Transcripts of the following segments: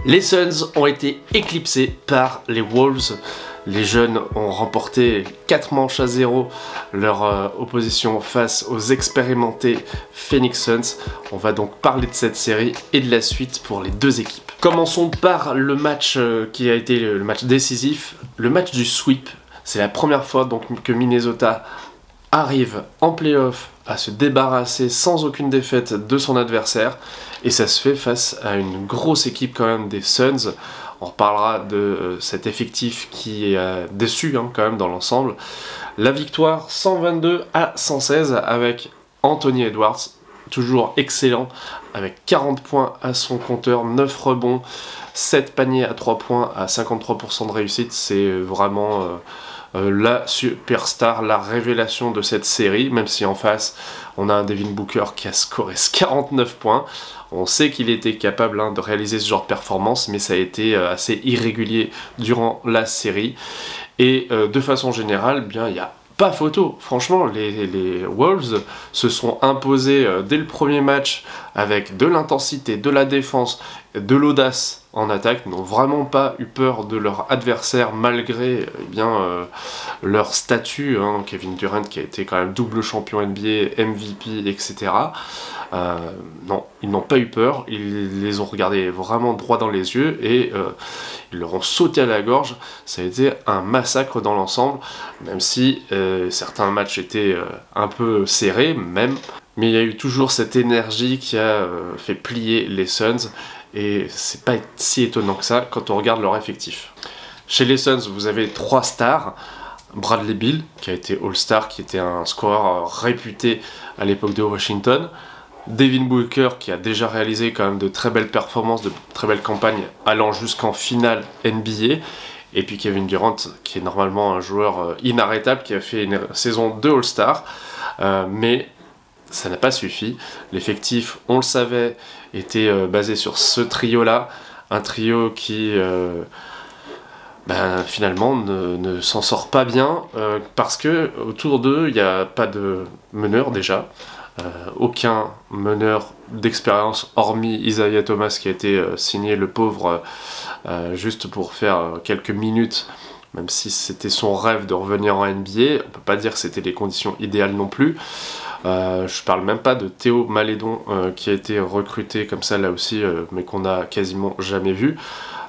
Les Suns ont été éclipsés par les Wolves. Les jeunes ont remporté 4 manches à 0 leur opposition face aux expérimentés Phoenix Suns. On va donc parler de cette série et de la suite pour les deux équipes. Commençons par le match qui a été le match décisif, le match du sweep. C'est la première fois donc que Minnesota arrive en playoff à se débarrasser sans aucune défaite de son adversaire, et ça se fait face à une grosse équipe quand même des Suns. On reparlera de cet effectif qui est déçu quand même dans l'ensemble. La victoire 122 à 116 avec Anthony Edwards, toujours excellent, avec 40 points à son compteur, 9 rebonds, 7 paniers à 3 points à 53% de réussite. C'est vraiment la superstar, la révélation de cette série, même si en face on a un Devin Booker qui a scoré 49 points. On sait qu'il était capable de réaliser ce genre de performance, mais ça a été assez irrégulier durant la série. Et de façon générale, bien, il n'y a pas photo. Franchement, les Wolves se sont imposés dès le premier match avec de l'intensité, de la défense, de l'audace en attaque. Ils n'ont vraiment pas eu peur de leur adversaire malgré leur statut. Kevin Durant qui a été quand même double champion NBA, MVP, etc. Non, ils n'ont pas eu peur, ils les ont regardés vraiment droit dans les yeux et ils leur ont sauté à la gorge. Ça a été un massacre dans l'ensemble, même si certains matchs étaient un peu serrés même, mais il y a eu toujours cette énergie qui a fait plier les Suns, et c'est pas si étonnant que ça quand on regarde leur effectif. Chez les Suns, vous avez 3 stars. Bradley Beal, qui a été All-Star, qui était un scoreur réputé à l'époque de Washington. Devin Booker, qui a déjà réalisé quand même de très belles performances, de très belles campagnes, allant jusqu'en finale NBA. Et puis Kevin Durant, qui est normalement un joueur inarrêtable, qui a fait une saison de All-Star. Mais ça n'a pas suffi. L'effectif, on le savait, était basé sur ce trio-là. Un trio qui... finalement ne s'en sort pas bien parce que autour d'eux il n'y a pas de meneur déjà, aucun meneur d'expérience hormis Isaiah Thomas qui a été signé, le pauvre, juste pour faire quelques minutes, même si c'était son rêve de revenir en NBA. On peut pas dire que c'était les conditions idéales non plus. Je parle même pas de Théo Malédon qui a été recruté comme ça là aussi, mais qu'on a quasiment jamais vu.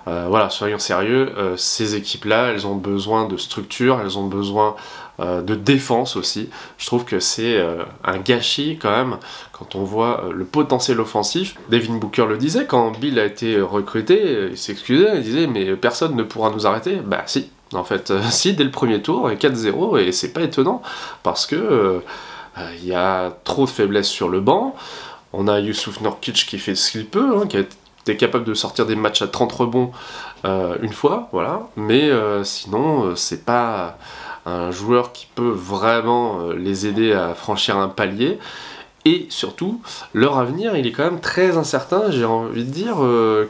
Voilà, soyons sérieux, ces équipes-là, elles ont besoin de structure, elles ont besoin de défense aussi. Je trouve que c'est un gâchis quand même, quand on voit le potentiel offensif. Devin Booker le disait, quand Bill a été recruté, il s'excusait, il disait « mais personne ne pourra nous arrêter ». Bah si, en fait, si, dès le premier tour, 4-0, et c'est pas étonnant, parce que y a trop de faiblesses sur le banc. On a Jusuf Nurkic qui fait ce qu'il peut, qui a été capable de sortir des matchs à 30 rebonds une fois, voilà, mais sinon c'est pas un joueur qui peut vraiment les aider à franchir un palier, et surtout leur avenir il est quand même très incertain. J'ai envie de dire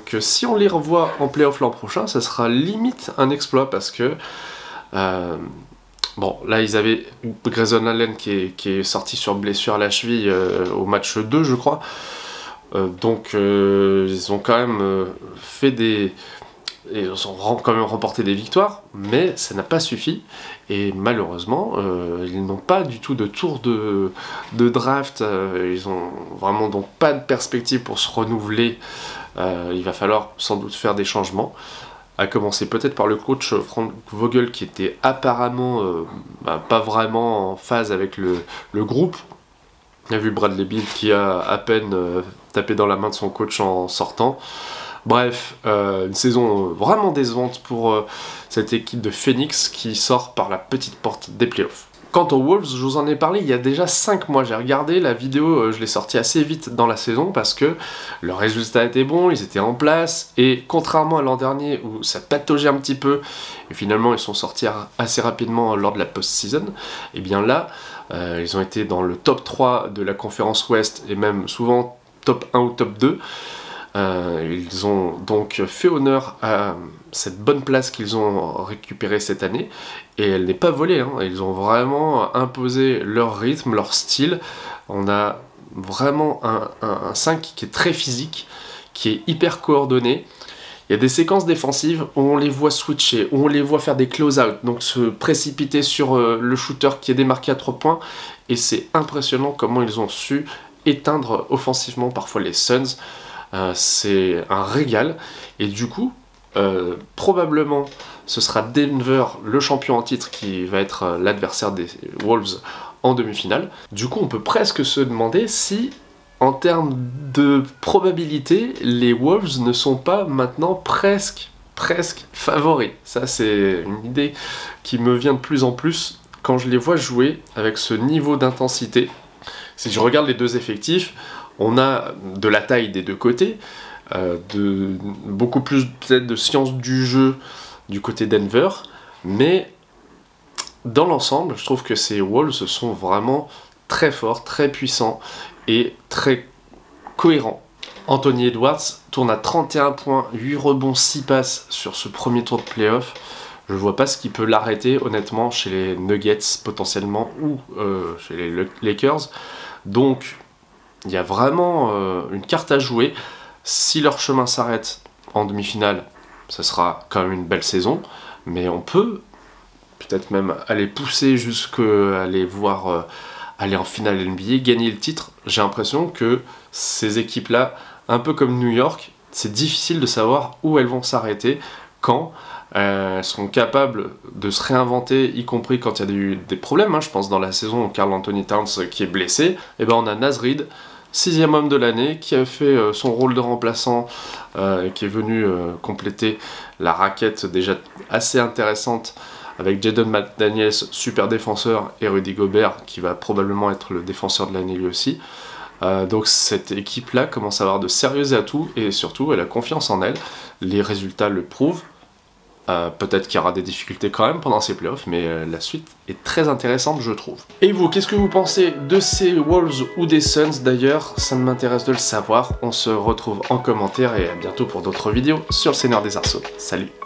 que si on les revoit en playoff l'an prochain, ça sera limite un exploit, parce que bon, là ils avaient Grayson Allen qui est sorti sur blessure à la cheville au match 2 je crois. Donc ils ont quand même ils ont quand même remporté des victoires, mais ça n'a pas suffi, et malheureusement ils n'ont pas du tout de tour de draft, ils ont vraiment donc pas de perspective pour se renouveler. Il va falloir sans doute faire des changements, à commencer peut-être par le coach Frank Vogel, qui était apparemment pas vraiment en phase avec le groupe. On a vu Bradley Beal qui a à peine tapé dans la main de son coach en sortant. Bref, une saison vraiment décevante pour cette équipe de Phoenix qui sort par la petite porte des playoffs. Quant aux Wolves, je vous en ai parlé il y a déjà 5 mois. J'ai regardé la vidéo, je l'ai sortie assez vite dans la saison parce que leurs résultats étaient bons, ils étaient en place, et contrairement à l'an dernier où ça pataugeait un petit peu, et finalement ils sont sortis assez rapidement lors de la post-season, et bien là, ils ont été dans le top 3 de la conférence Ouest, et même souvent top 1 ou top 2. Ils ont donc fait honneur à cette bonne place qu'ils ont récupérée cette année, et elle n'est pas volée, Ils ont vraiment imposé leur rythme, leur style. On a vraiment un 5 qui est très physique, qui est hyper coordonné, Il y a des séquences défensives où on les voit switcher, où on les voit faire des close-out, donc se précipiter sur le shooter qui est démarqué à 3 points, et c'est impressionnant comment ils ont su éteindre offensivement parfois les Suns. C'est un régal, et du coup, probablement ce sera Denver, le champion en titre, qui va être l'adversaire des Wolves en demi-finale. Du coup, on peut presque se demander si, en termes de probabilité, les Wolves ne sont pas maintenant presque favoris. Ça, c'est une idée qui me vient de plus en plus quand je les vois jouer avec ce niveau d'intensité. Si je regarde les deux effectifs, on a de la taille des deux côtés, beaucoup plus peut-être de science du jeu du côté Denver, mais dans l'ensemble, je trouve que ces Wolves sont vraiment très forts, très puissants et très cohérents. Anthony Edwards tourne à 31 points, 8 rebonds, 6 passes sur ce premier tour de playoff. Je vois pas ce qui peut l'arrêter honnêtement chez les Nuggets potentiellement ou chez les Lakers. Donc il y a vraiment une carte à jouer. Si leur chemin s'arrête en demi-finale, ce sera quand même une belle saison, mais on peut peut-être même aller pousser jusqu'à aller voir aller en finale NBA, gagner le titre. J'ai l'impression que ces équipes-là, un peu comme New York, c'est difficile de savoir où elles vont s'arrêter, quand elles seront capables de se réinventer, y compris quand il y a eu des problèmes. Je pense dans la saison où Karl Anthony Towns qui est blessé, et ben on a Naz Reid, 6e homme de l'année, qui a fait son rôle de remplaçant, qui est venu compléter la raquette déjà assez intéressante avec Jaden McDaniels, super défenseur, et Rudy Gobert, qui va probablement être le défenseur de l'année lui aussi. Donc cette équipe-là commence à avoir de sérieux atouts, et surtout elle a confiance en elle. Les résultats le prouvent. Peut-être qu'il y aura des difficultés quand même pendant ces playoffs, mais la suite est très intéressante, je trouve. Et vous, qu'est-ce que vous pensez de ces Wolves ou des Suns d'ailleurs? Ça m'intéresse de le savoir. On se retrouve en commentaire et à bientôt pour d'autres vidéos sur le Seigneur des Arceaux. Salut!